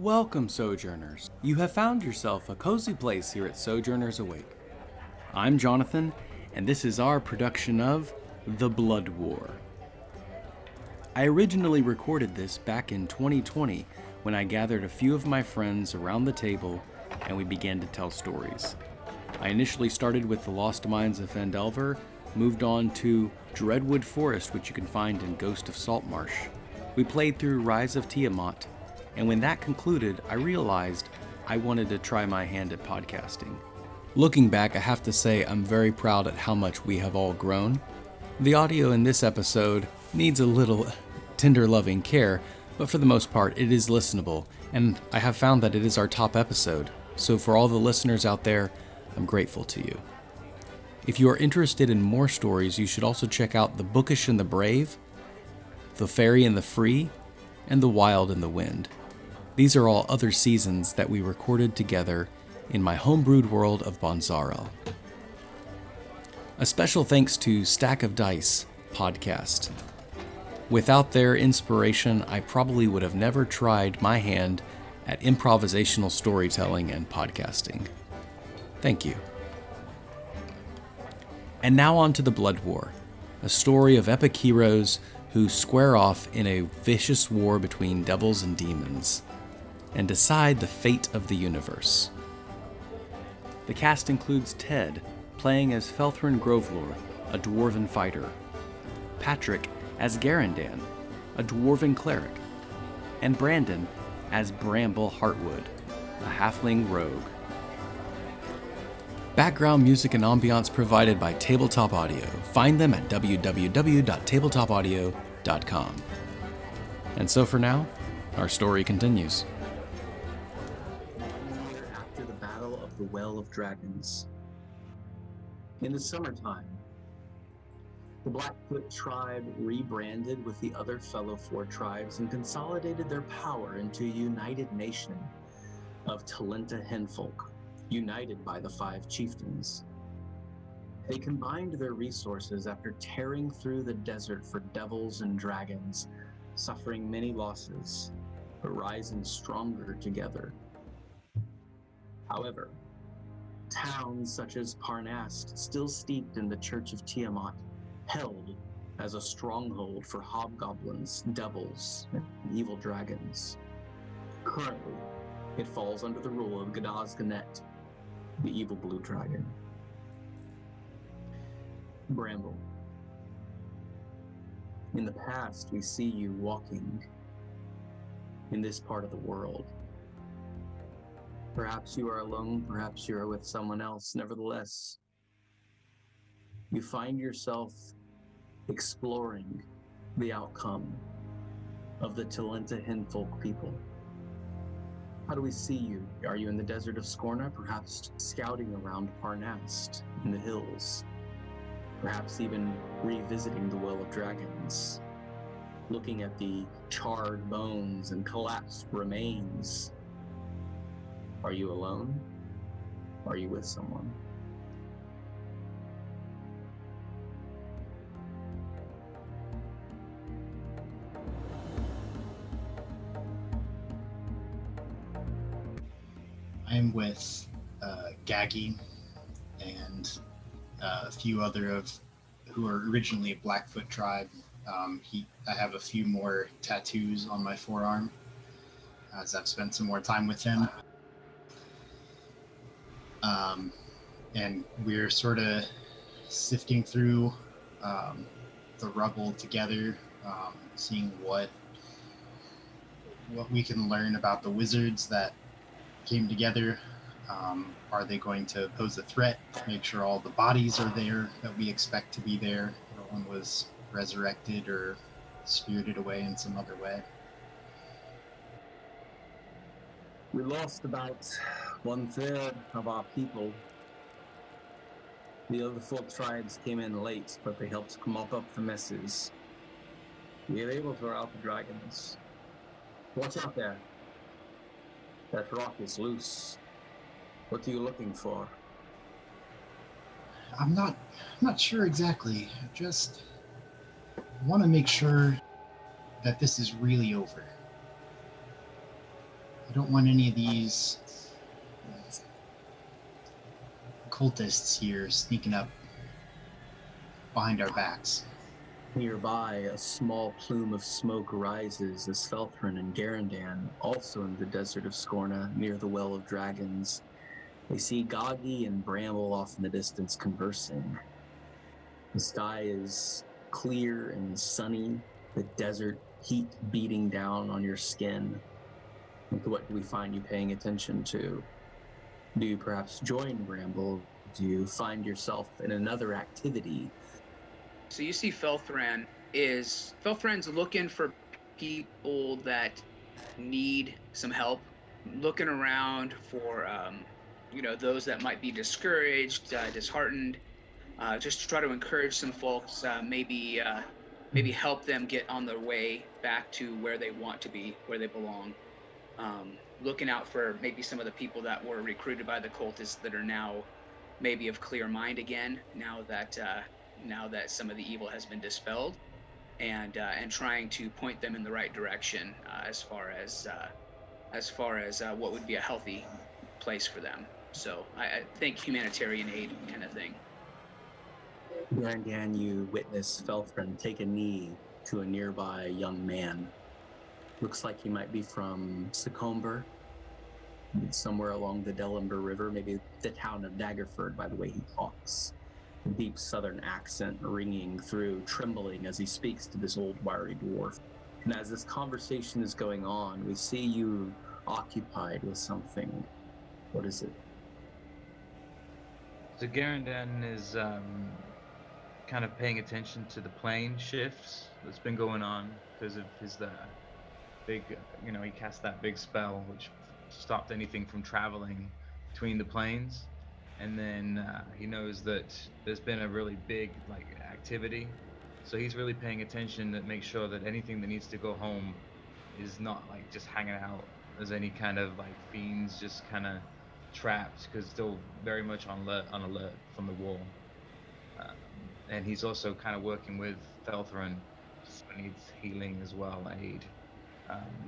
Welcome, Sojourners. You have found yourself a cozy place here at Sojourners Awake. I'm Jonathan, and this is our production of The Blood War. I originally recorded this back in 2020 when I gathered a few of my friends around the table and we began to tell stories. I initially started with the Lost Mines of Phandelver, moved on to Dreadwood Forest, which you can find in Ghost of Saltmarsh. We played through Rise of Tiamat, and when that concluded, I realized I wanted to try my hand at podcasting. Looking back, I have to say I'm very proud at how much we have all grown. The audio in this episode needs a little tender loving care, but for the most part it is listenable, and I have found that it is our top episode, so for all the listeners out there, I'm grateful to you. If you are interested in more stories, you should also check out The Bookish and the Brave, The Fairy and the Free, and The Wild and the Wind. These are all other seasons that we recorded together in my homebrewed world of Bonzaro. A special thanks to Stack of Dice podcast. Without their inspiration, I probably would have never tried my hand at improvisational storytelling and podcasting. Thank you. And now on to The Blood War, a story of epic heroes who square off in a vicious war between devils and demons and decide the fate of the universe. The cast includes Ted, playing as Felthran Grovelore, a dwarven fighter, Patrick as Garindan, a dwarven cleric, and Brandon as Bramble Heartwood, a halfling rogue. Background music and ambiance provided by Tabletop Audio. Find them at www.tabletopaudio.com. And so for now, our story continues. After the Battle of the Well of Dragons. In the summertime, the Blackfoot tribe rebranded with the other fellow four tribes and consolidated their power into a united nation of Talenta Henfolk, united by the five chieftains. They combined their resources after tearing through the desert for devils and dragons, suffering many losses, but rising stronger together. However, towns such as Parnast, still steeped in the Church of Tiamat, held as a stronghold for hobgoblins, devils, and evil dragons. Currently, it falls under the rule of Gadaz Ganet, the evil blue dragon. Bramble. In the past, we see you walking in this part of the world. Perhaps you are alone, perhaps you are with someone else. Nevertheless, you find yourself exploring the outcome of the Talenta Henfolk people. How do we see you? Are you in the desert of Scorna, perhaps scouting around Parnast in the hills? Perhaps even revisiting the Well of Dragons, looking at the charred bones and collapsed remains. Are you alone? Are you with someone? I'm with Gaggy and a few other of who are originally a Blackfoot tribe. I have a few more tattoos on my forearm as I've spent some more time with him. And we're sort of sifting through the rubble together, seeing what we can learn about the wizards that came together. Are they going to pose a threat? Make sure all the bodies are there that we expect to be there. No one was resurrected or spirited away in some other way. We lost about 1/3 of our people. The other four tribes came in late, but they helped mop up the messes. We were able to rout the dragons. Watch out there. That rock is loose. What are you looking for? I'm not sure exactly. I just want to make sure that this is really over. I don't want any of these cultists here sneaking up behind our backs. Nearby, a small plume of smoke rises as Felthran and Garindan, also in the desert of Scorna, near the Well of Dragons. They see Gagi and Bramble off in the distance conversing. The sky is clear and sunny, the desert heat beating down on your skin. What do we find you paying attention to? Do you perhaps join Bramble? Do you find yourself in another activity? So you see Felthran's looking for people that need some help, looking around for those that might be discouraged, disheartened, just to try to encourage some folks, maybe help them get on their way back to where they want to be, where they belong. Looking out for maybe some of the people that were recruited by the cultists that are now maybe of clear mind again, now that some of the evil has been dispelled, and trying to point them in the right direction as far as what would be a healthy place for them. So I think humanitarian aid kind of thing. Garindan, you witness Felthran take a knee to a nearby young man. Looks like he might be from Secomber, somewhere along the Delumber River, maybe the town of Daggerford, by the way he talks. A deep southern accent ringing through, trembling as he speaks to this old wiry dwarf. And as this conversation is going on, we see you occupied with something. What is it? So Garindan is kind of paying attention to the plane shifts that's been going on because of his big, he cast that big spell which stopped anything from traveling between the planes, and then he knows that there's been a really big activity, so he's really paying attention to make sure that anything that needs to go home is not just hanging out as any kind of fiends just kind of trapped, because still very much on alert from the war. And he's also kind of working with Felthran who needs healing as well, aid.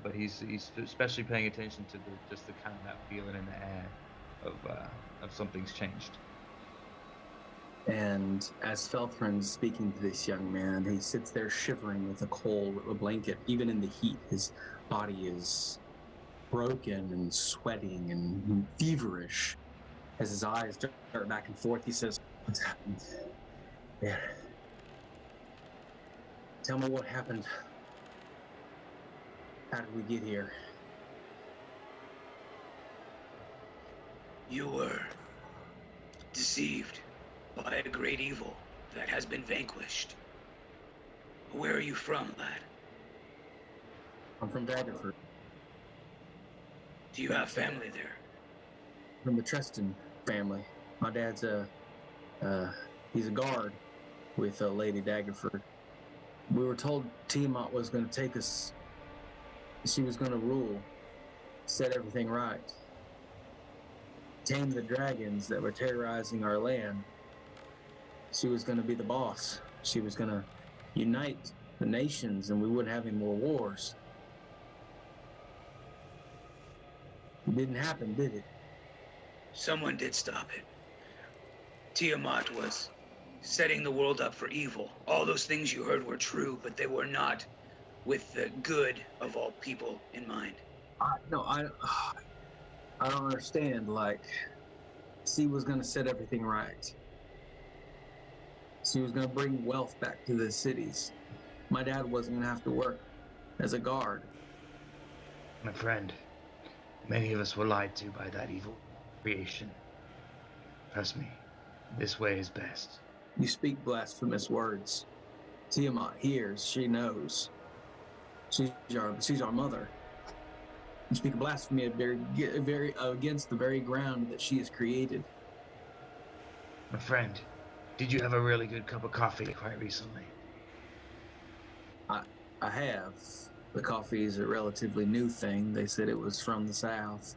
But he's especially paying attention to the kind of that feeling in the air of something's changed. And as Felthran's speaking to this young man, he sits there shivering with a blanket. Even in the heat, his body is broken and sweating and feverish. As his eyes dart back and forth, he says, "What's happened? Yeah. Tell me what happened. How did we get here?" You were deceived by a great evil that has been vanquished. Where are you from, lad? I'm from Daggerford. Do you have family there? From the Treston family. My dad's he's a guard with Lady Daggerford. We were told Tiamat was going to take us. She was going to rule, set everything right, tame the dragons that were terrorizing our land. She was going to be the boss. She was going to unite the nations, and we wouldn't have any more wars. It didn't happen, did it? Someone did stop it. Tiamat was setting the world up for evil. All those things you heard were true, but they were not with the good of all people in mind. I don't understand. She was going to set everything right. She was going to bring wealth back to the cities. My dad wasn't going to have to work as a guard. My friend, many of us were lied to by that evil creation. Trust me, this way is best. You speak blasphemous words. Tiamat hears, she knows. She's our mother. You speak blasphemy very against the very ground that she has created. My friend, did you have a really good cup of coffee quite recently? I have. The coffee is a relatively new thing. They said it was from the south.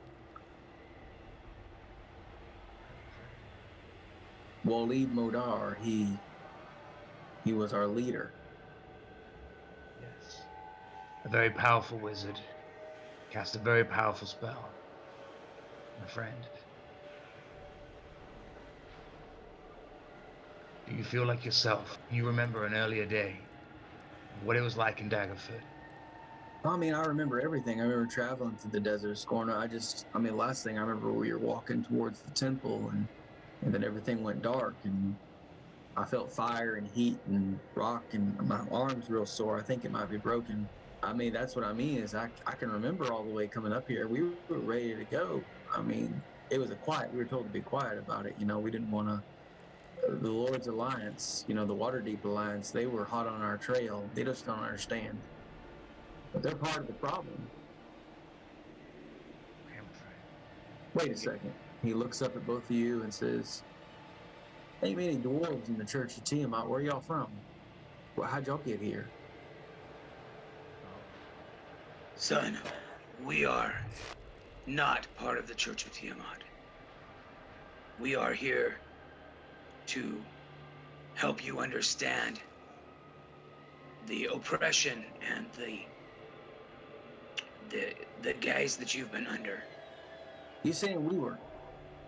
Walid Modar, he was our leader. Yes. A very powerful wizard. Cast a very powerful spell, my friend. Do you feel like yourself? You remember an earlier day, what it was like in Daggerford? I mean, I remember everything. I remember traveling through the desert, Scorner. Last thing I remember, we were walking towards the temple, and then everything went dark, and I felt fire and heat and rock, and my arm's real sore. I think it might be broken. I mean, that's what I mean is I can remember all the way coming up here. We were ready to go. I mean, it was a quiet. We were told to be quiet about it. You know, we didn't want to. The Lord's Alliance, you know, the Waterdeep Alliance, they were hot on our trail. They just don't understand. But they're part of the problem. Okay, my friend. Wait a second. He looks up at both of you and says, "Ain't many dwarves in the Church of Tiamat. Where y'all from? Well, how'd y'all get here?" Son, we are not part of the Church of Tiamat. We are here to help you understand the oppression and the guise that you've been under. You saying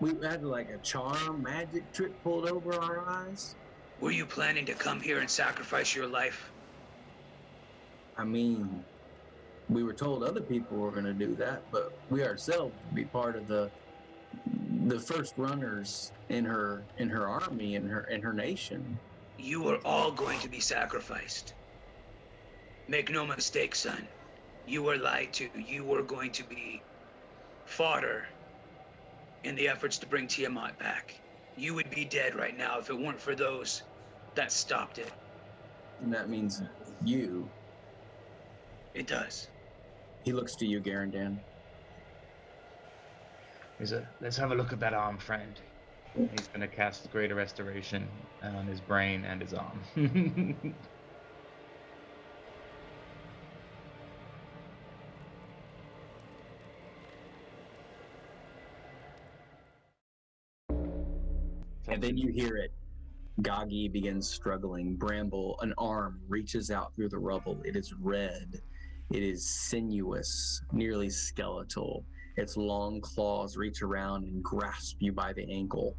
we had like a charm magic trick pulled over our eyes? Were you planning to come here and sacrifice your life? I mean, we were told other people were going to do that, but we ourselves would be part of the first runners in her army, in her nation. You are all going to be sacrificed. Make no mistake, son. You were lied to. You were going to be fodder in the efforts to bring Tiamat back. You would be dead right now if it weren't for those that stopped it. And that means you. It does. He looks to you, Garindan. Let's have a look at that arm, friend. He's going to cast Greater Restoration on his brain and his arm. And then you hear it. Gagi begins struggling. Bramble, an arm, reaches out through the rubble. It is red. It is sinuous, nearly skeletal. Its long claws reach around and grasp you by the ankle.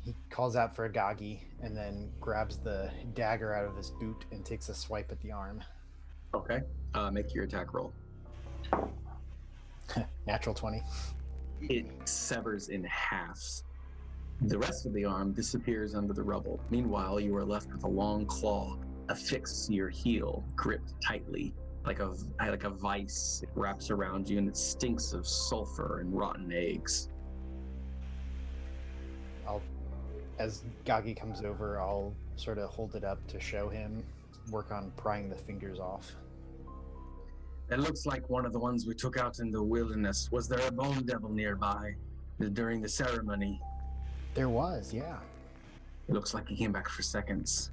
He calls out for Gagi and then grabs the dagger out of his boot and takes a swipe at the arm. Okay. Make your attack roll. Natural 20. It severs in half. The rest of the arm disappears under the rubble. Meanwhile, you are left with a long claw affixed to your heel, gripped tightly, like a vice. It wraps around you, and it stinks of sulfur and rotten eggs. As Gagi comes over, I'll sort of hold it up to show him, work on prying the fingers off. That looks like one of the ones we took out in the wilderness. Was there a bone devil nearby during the ceremony? There was, yeah. It looks like he came back for seconds.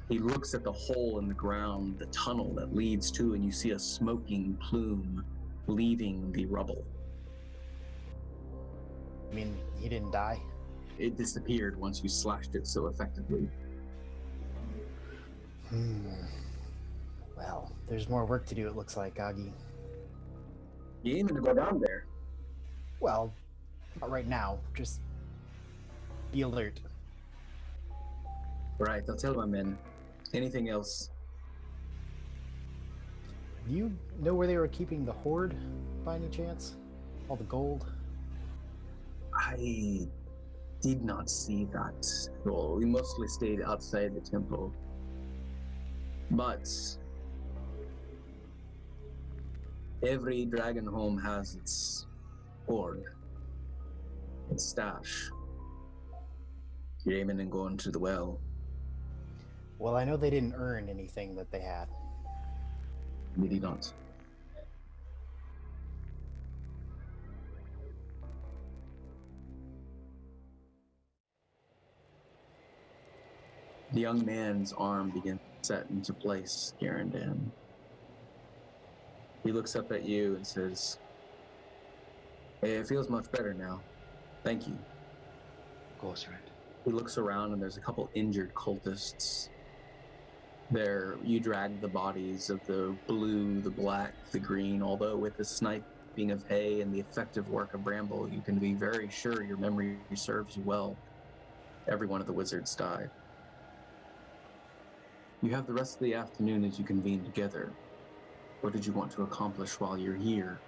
He looks at the hole in the ground, the tunnel that leads to, and you see a smoking plume leaving the rubble. I mean, he didn't die? It disappeared once you slashed it so effectively. Well, there's more work to do, it looks like, Gagi. You aiming to go down there? Well, not right now. Just be alert. Right, I'll tell my men. Anything else? Do you know where they were keeping the hoard, by any chance? All the gold? I did not see that. Well, we mostly stayed outside the temple. But every dragon home has its hoard, its stash. You're aiming and going to the well. Well, I know they didn't earn anything that they had. Did he not? The young man's arm begins to set into place, Garindan. He looks up at you and says, "Hey, it feels much better now. Thank you." Of course, friend. He looks around and there's a couple injured cultists There, you drag the bodies of the blue, the black, the green, although with the sniping of hay and the effective work of Bramble, you can be very sure your memory serves you well. Every one of the wizards died. You have the rest of the afternoon as you convene together. What did you want to accomplish while you're here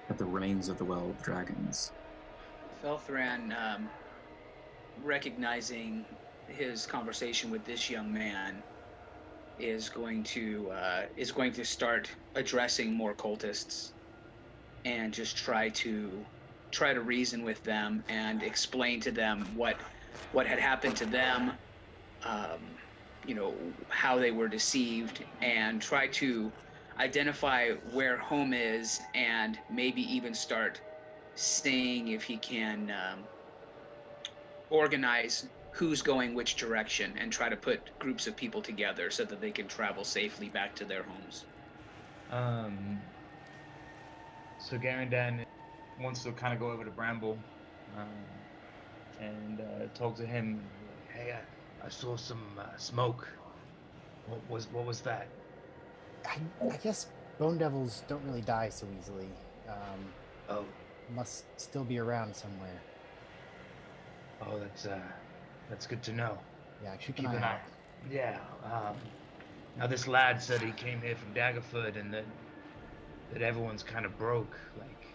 at the remains of the Well of Dragons? Felthran, recognizing his conversation with this young man, is going to start addressing more cultists and just try to reason with them and explain to them what had happened to them, how they were deceived, and try to identify where home is, and maybe even start seeing if he can organize who's going which direction and try to put groups of people together so that they can travel safely back to their homes. So Garindan wants to kind of go over to Bramble and talk to him. Hey, I saw some smoke. What was that? I guess bone devils don't really die so easily. Oh, Must still be around somewhere. oh, that's good to know. Yeah, keep an eye out. Yeah. Now this lad said he came here from Daggerford and that everyone's kind of broke. Like,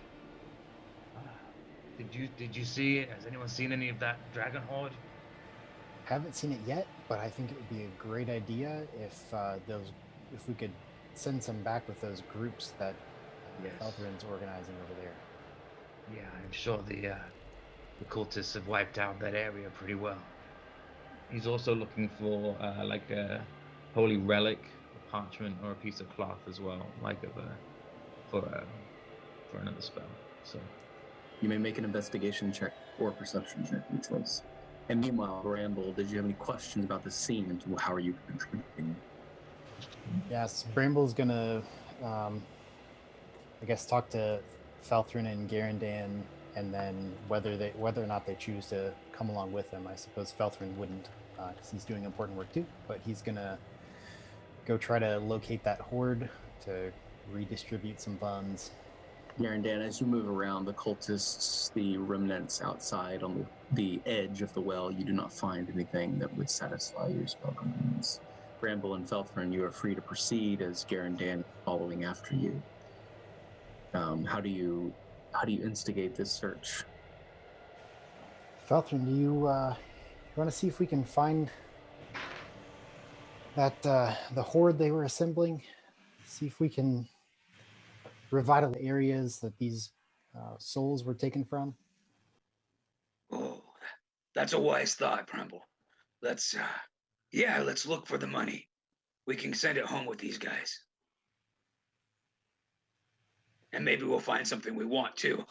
did you see it? Has anyone seen any of that dragon horde? Haven't seen it yet, but I think it would be a great idea if we could send some back with those groups that Yes. Felthran's organizing over there. Yeah, I'm sure the cultists have wiped out that area pretty well. He's also looking for like a holy relic, a parchment, or a piece of cloth as well, like for another spell. So You may make an investigation check or perception check, your choice. And meanwhile, Bramble, did you have any questions about the scene and how are you contributing? Yes, Bramble's gonna, I guess, talk to Felthran and Garindan, and then whether or not they choose to come along with him. I suppose Felthran wouldn't, because he's doing important work too. But he's gonna go try to locate that horde to redistribute some funds. Garindan, as you move around, the cultists, the remnants outside on the edge of the well, you do not find anything that would satisfy your spell commands. Bramble and Felthran, you are free to proceed as Garindan is following after you. How do you instigate this search? Felthran, do you want to see if we can find that the horde they were assembling? See if we can revitalize the areas that these souls were taken from. Oh, that's a wise thought, Bramble. Let's look for the money. We can send it home with these guys. And maybe we'll find something we want too.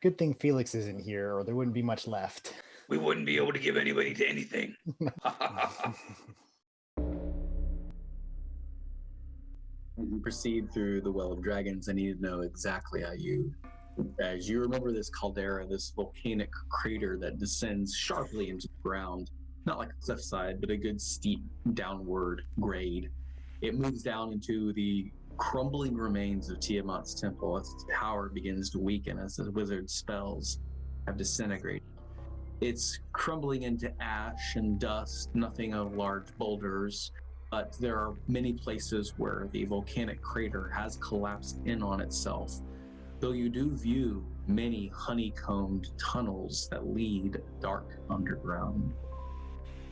Good thing Felix isn't here, or there wouldn't be much left. We wouldn't be able to give anybody to anything. You proceed through the Well of Dragons. I need to know exactly as you remember this caldera, this volcanic crater that descends sharply into the ground, not like a cliffside, but a good steep downward grade. It moves down into the crumbling remains of Tiamat's temple as its power begins to weaken as the wizard's spells have disintegrated. It's crumbling into ash and dust, nothing of large boulders, but there are many places where the volcanic crater has collapsed in on itself, though you do view many honeycombed tunnels that lead dark underground.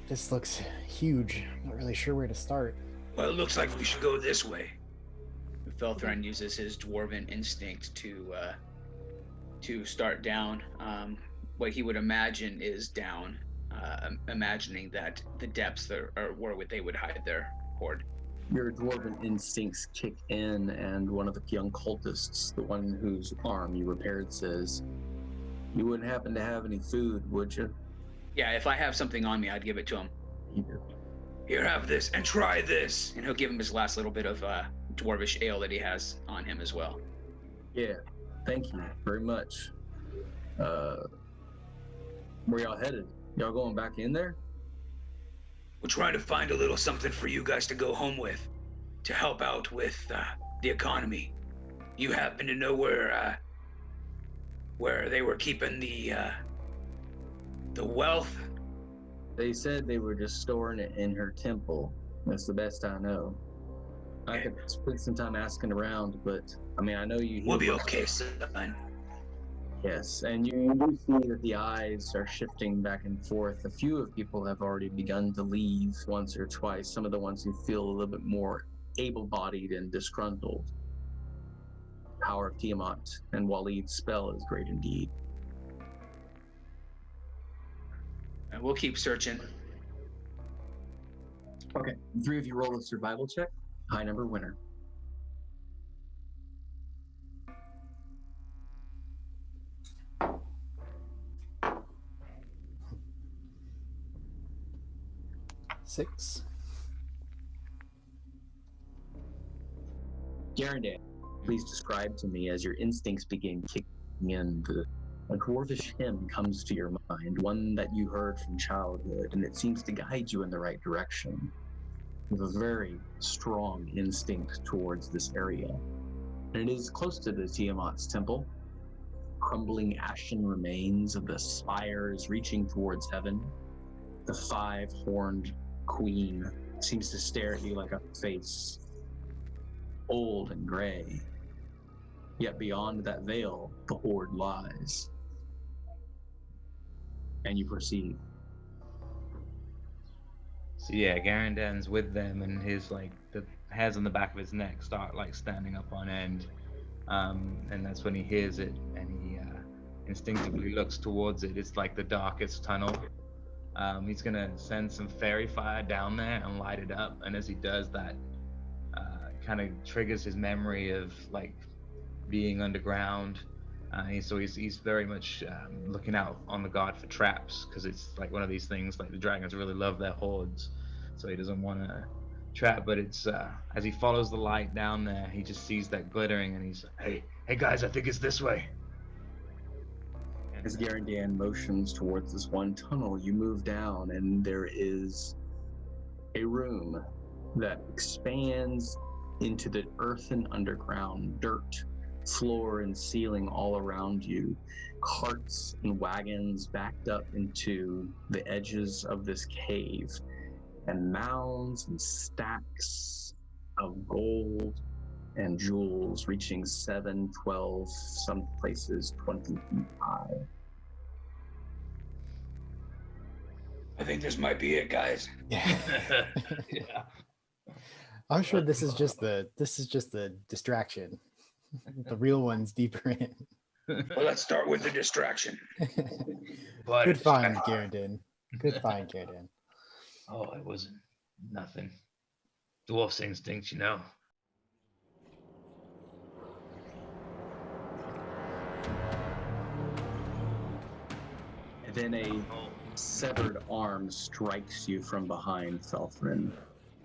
This looks huge. Not really sure where to start. Well, it looks like we should go this way. Felthran uses his dwarven instinct to start down. What he would imagine is down, imagining that the depths are where they would hide their horde. Your dwarven instincts kick in, and one of the young cultists, the one whose arm you repaired, says, "You wouldn't happen to have any food, would you?" Yeah, if I have something on me, I'd give it to him. Here. Here, have this, and try this. And he'll give him his last little bit of dwarvish ale that he has on him as well. Yeah, thank you very much. Where y'all headed? Y'all going back in there? We're trying to find a little something for you guys to go home with, to help out with the economy. You happen to know where they were keeping the wealth? They said they were just storing it in her temple. That's the best I know. I could spend some time asking around, but I mean, I know you. We'll be okay, son. Yes, and you do see that the eyes are shifting back and forth. A few of people have already begun to leave once or twice. Some of the ones who feel a little bit more able-bodied and disgruntled. Power of Tiamat and Waleed's spell is great indeed. And we'll keep searching. Okay, 3 of you roll a survival check. High number winner. Six. Garindan, please describe to me as your instincts begin kicking in. A dwarvish hymn comes to your mind, one that you heard from childhood, and it seems to guide you in the right direction. You have a very strong instinct towards this area. And it is close to the Tiamat's temple. Crumbling ashen remains of the spires reaching towards heaven. The 5-horned queen seems to stare at you like a face, old and gray. Yet beyond that veil, the horde lies. And you proceed. So yeah, Garindan's with them, and his like the hairs on the back of his neck start like standing up on end, and that's when he hears it, and he instinctively looks towards it. It's like the darkest tunnel. He's gonna send some fairy fire down there and light it up, and as he does that, kind of triggers his memory of like being underground. He's very much looking out on the guard for traps, because it's like one of these things, like the dragons really love their hordes, so he doesn't want to trap. But it's as he follows the light down there, he just sees that glittering, and he's like, hey guys, I think it's this way. As Garindan motions towards this one tunnel, you move down, and there is a room that expands into the earthen underground, dirt floor and ceiling all around you. Carts and wagons backed up into the edges of this cave, and mounds and stacks of gold and jewels reaching 7, 12, some places 20 feet high. I think this might be it, guys. Yeah. Yeah. I'm sure this is just the distraction. The real one's deeper in. Well, let's start with the distraction. But Good find, Garindan. Good find, Garindan. Oh, it wasn't nothing. Dwarf's instinct, you know. And then a severed arm strikes you from behind, Felthran.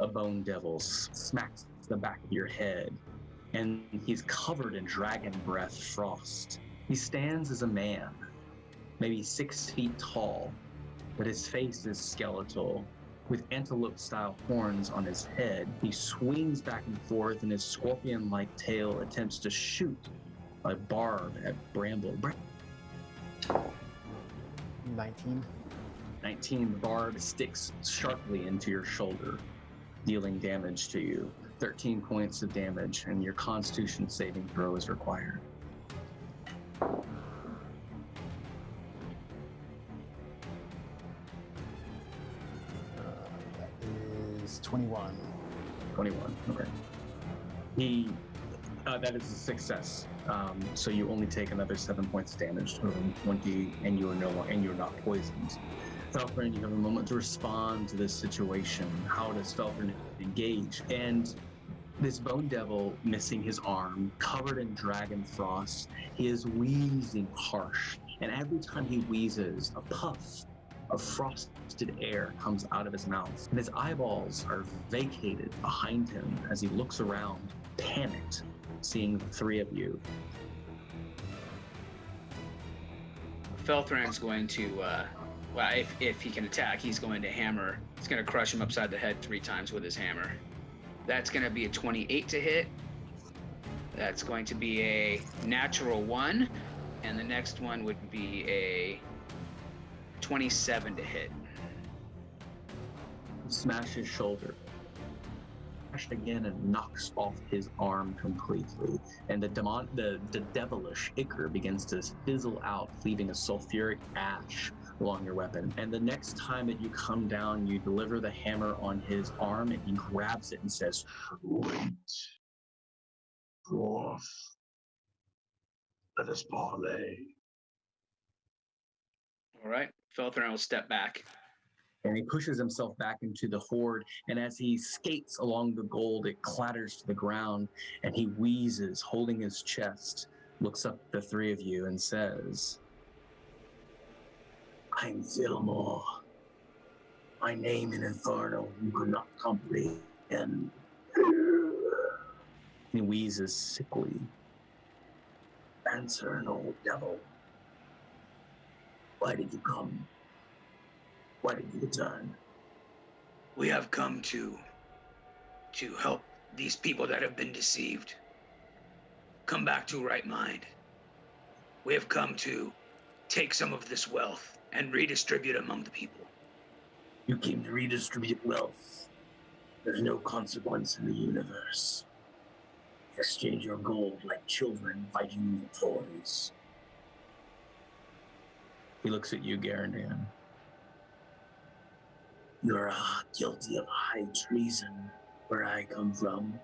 A bone devil smacks the back of your head, and he's covered in dragon breath frost. He stands as a man, maybe 6 feet tall, but his face is skeletal, with antelope-style horns on his head. He swings back and forth, and his scorpion-like tail attempts to shoot a barb at Bramble. 19. 19, the barb sticks sharply into your shoulder, dealing damage to you. 13 points of damage, and your Constitution saving throw is required. That is 21. 21, okay. That is a success. So you only take another 7 points of damage, totaling 20, and you're not poisoned. Felthran, you have a moment to respond to this situation. How does Felthran engage? And this bone devil, missing his arm, covered in dragon frost, he is wheezing harsh. And every time he wheezes, a puff of frosted air comes out of his mouth. And his eyeballs are vacated behind him as he looks around, panicked, seeing the 3 of you. Felthran's going to Well, if he can attack, he's going to hammer. He's going to crush him upside the head 3 times with his hammer. That's going to be a 28 to hit. That's going to be a natural 1. And the next one would be a 27 to hit. Smash his shoulder. Smash again and knocks off his arm completely. And the devilish ichor begins to fizzle out, leaving a sulfuric ash along your weapon. And the next time that you come down, you deliver the hammer on his arm, and he grabs it and says, "Wait, dwarf. Let us parley." All right. Felthran will step back. And he pushes himself back into the horde, and as he skates along the gold, it clatters to the ground, and he wheezes, holding his chest, looks up at the 3 of you and says, "I'm Fillmore. My name in Inferno you could not comprehend." He wheezes sickly. "Answer an old devil. Why did you come? Why did you return?" We have come to help these people that have been deceived come back to right mind. We have come to take some of this wealth and redistribute among the people. You came to redistribute wealth. There's no consequence in the universe. Exchange your gold like children fighting for toys. He looks at you, Garindan. You're guilty of high treason where I come from.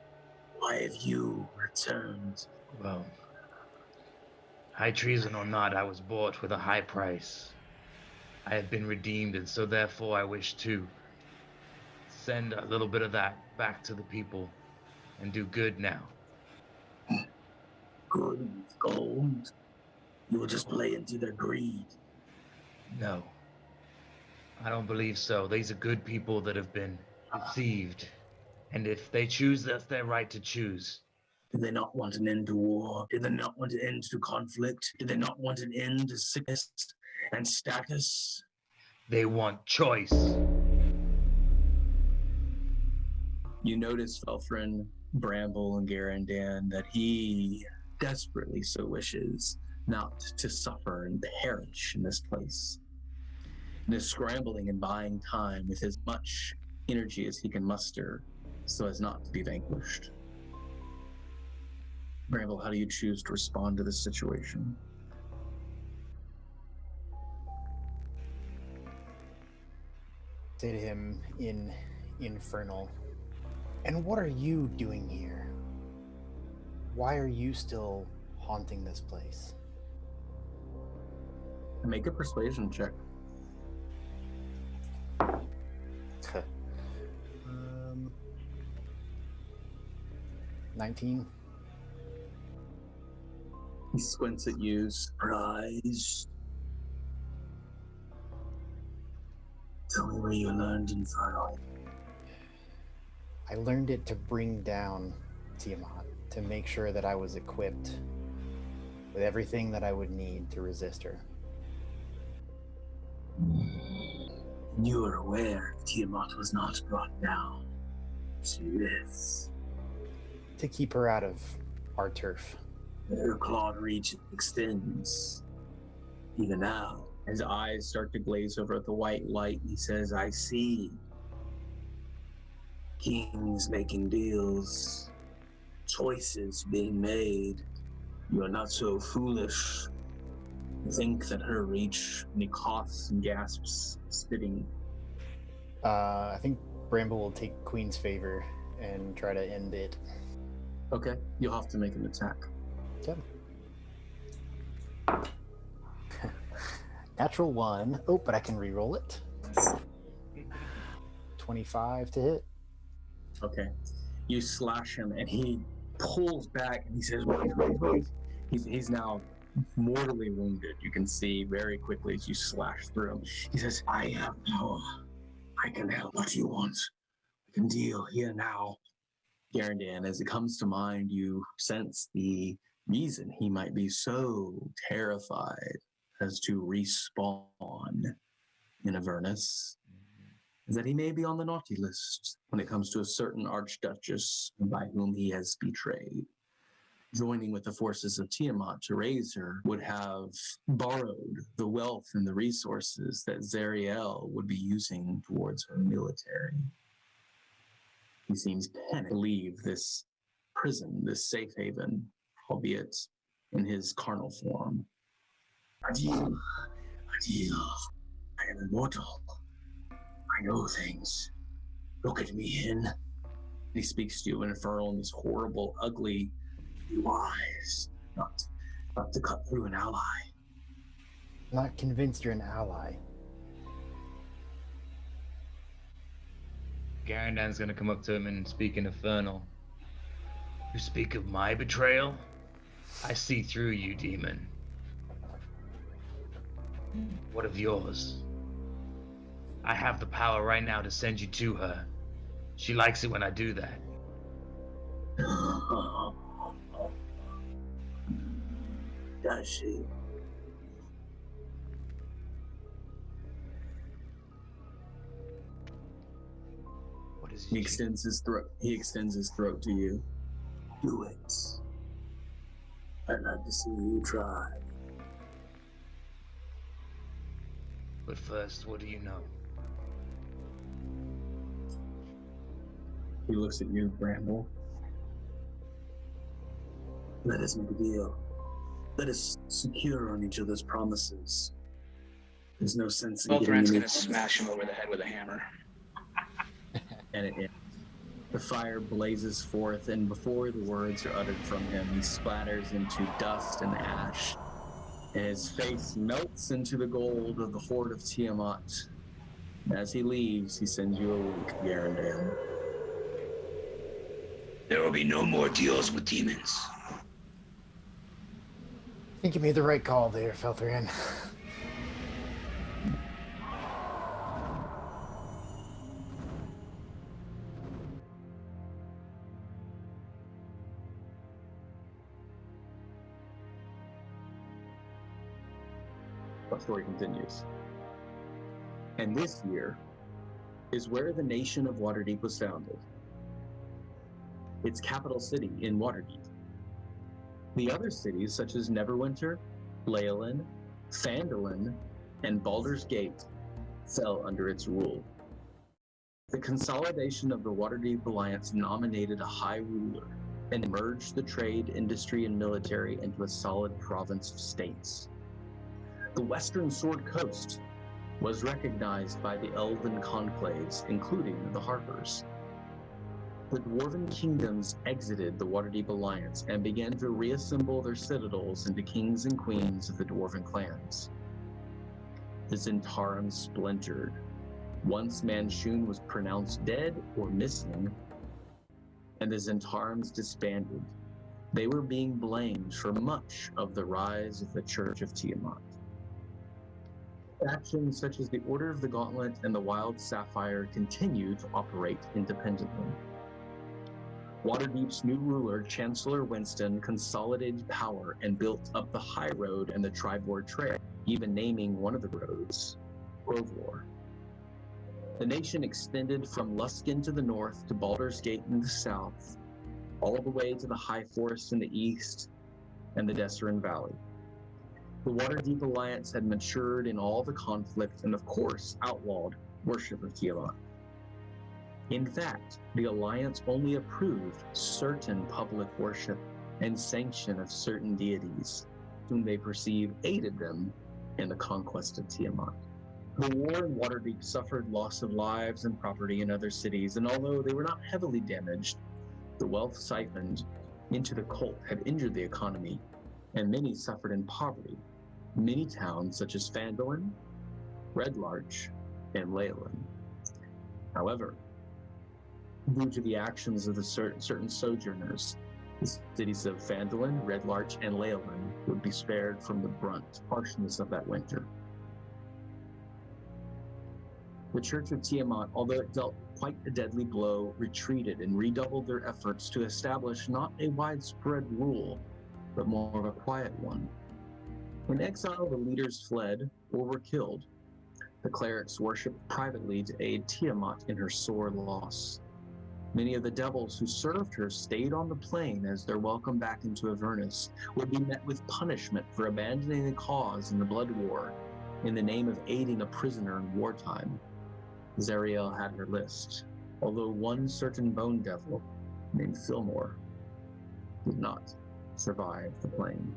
Why have you returned? Well, high treason or not, I was bought with a high price. I have been redeemed, and so therefore I wish to send a little bit of that back to the people and do good now. Good with gold? You will just play into their greed. No, I don't believe so. These are good people that have been deceived. And if they choose, that's their right to choose. Did they not want an end to war? Did they not want an end to conflict? Did they not want an end to sickness and status? They want choice. You notice, Felthran, Bramble, and Garindan, that he desperately so wishes not to suffer and perish in this place. And is scrambling and buying time with as much energy as he can muster so as not to be vanquished. Bramble, how do you choose to respond to this situation? Say to him in Infernal, "And what are you doing here? Why are you still haunting this place?" Make a persuasion check. 19. He squints at you, surprised. Tell me where you learned Infernal. I learned it to bring down Tiamat, to make sure that I was equipped with everything that I would need to resist her. You are aware Tiamat was not brought down to this. To keep her out of our turf. Her clawed reach extends. Even now, his eyes start to glaze over at the white light, and he says, "I see. Kings making deals, choices being made. You are not so foolish to think that her reach," and he coughs and gasps, spitting. I think Bramble will take Queen's favor and try to end it. Okay, you'll have to make an attack. Okay. Natural 1. Oh, but I can re-roll it. 25 to hit. Okay. You slash him, and he pulls back, and he says, "Wait. He's now mortally wounded. You can see very quickly as you slash through him. He says, "I have power. I can help what you want. I can deal here now." Garindan, as it comes to mind, you sense the reason he might be so terrified as to respawn. in Avernus is that he may be on the naughty list when it comes to a certain archduchess by whom he has betrayed. Joining with the forces of Tiamat to raise her would have borrowed the wealth and the resources that Zariel would be using towards her military. He seems panicked to leave this prison, this safe haven, albeit in his carnal form. Adieu, adieu. I am immortal. I know things. Look at me, Hin. He speaks to you in infernal and these horrible, ugly, be wise, not to cut through an ally. Not convinced you're an ally. Garindan's gonna come up to him and speak in Infernal. You speak of my betrayal? I see through you, demon. What of yours? I have the power right now to send you to her. She likes it when I do that. Does she? What is He extends his throat to you. Do it. I'd like to see you try. But first, what do you know? He looks at you, Bramble. Let us make a deal. Let us secure on each other's promises. There's no sense in Felthran's getting gonna smash him over the head with a hammer. And it ends. The fire blazes forth, and before the words are uttered from him, he splatters into dust and ash, and his face melts into the gold of the horde of Tiamat. As he leaves, he sends you a wink, Garindan. There will be no more deals with demons. I think you made the right call there, Felthran. The story continues. And this year is where the nation of Waterdeep was founded. Its capital city in Waterdeep. The other cities, such as Neverwinter, Leyland, Phandalin, and Baldur's Gate, fell under its rule. The consolidation of the Waterdeep Alliance nominated a high ruler and merged the trade, industry, and military into a solid province of states. The Western Sword Coast was recognized by the Elven conclaves, including the Harpers. The Dwarven kingdoms exited the Waterdeep Alliance and began to reassemble their citadels into kings and queens of the Dwarven clans. The Zentarum splintered. Once Manshun was pronounced dead or missing, and the Zentarums disbanded. They were being blamed for much of the rise of the Church of Tiamat. Factions such as the Order of the Gauntlet and the Wild Sapphire continue to operate independently. Waterdeep's new ruler, Chancellor Winston, consolidated power and built up the High Road and the Tribord Trail, even naming one of the roads Grovelore. The nation extended from Luskan to the north to Baldur's Gate in the south, all the way to the High Forest in the east and the Desserin Valley. The Waterdeep Alliance had matured in all the conflict and, of course, outlawed worship of Tiamat. In fact, the Alliance only approved certain public worship and sanction of certain deities, whom they perceive aided them in the conquest of Tiamat. The war in Waterdeep suffered loss of lives and property in other cities, and although they were not heavily damaged, the wealth siphoned into the cult had injured the economy, and many suffered in poverty. Many towns such as Phandalin, Red Larch, and Leyland. However, due to the actions of the certain sojourners, the cities of Phandalin, Red Larch, and Leyland would be spared from the harshness of that winter. The Church of Tiamat, although it dealt quite a deadly blow, retreated and redoubled their efforts to establish not a widespread rule, but more of a quiet one. In exile, the leaders fled or were killed. The clerics worshipped privately to aid Tiamat in her sore loss. Many of the devils who served her stayed on the plane, as their welcome back into Avernus would be met with punishment for abandoning the cause in the Blood War in the name of aiding a prisoner in wartime. Zariel had her list, although one certain bone devil named Fillmore did not survive the plane.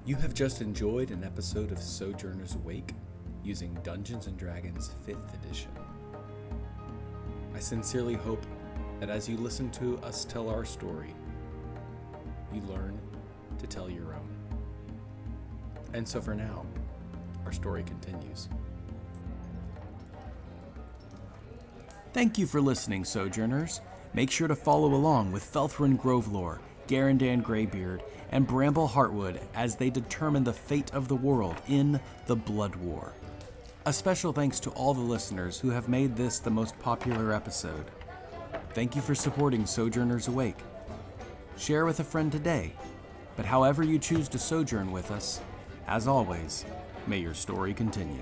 You have just enjoyed an episode of Sojourners Awake using Dungeons & Dragons 5th edition. I sincerely hope that as you listen to us tell our story, you learn to tell your own. And so for now, our story continues. Thank you for listening, Sojourners. Make sure to follow along with Felthran Grovelore, Garindan Greybeard, and Bramble Heartwood as they determine the fate of the world in the Blood War. A special thanks to all the listeners who have made this the most popular episode. Thank you for supporting Sojourners Awake. Share with a friend today, but however you choose to sojourn with us, as always, may your story continue.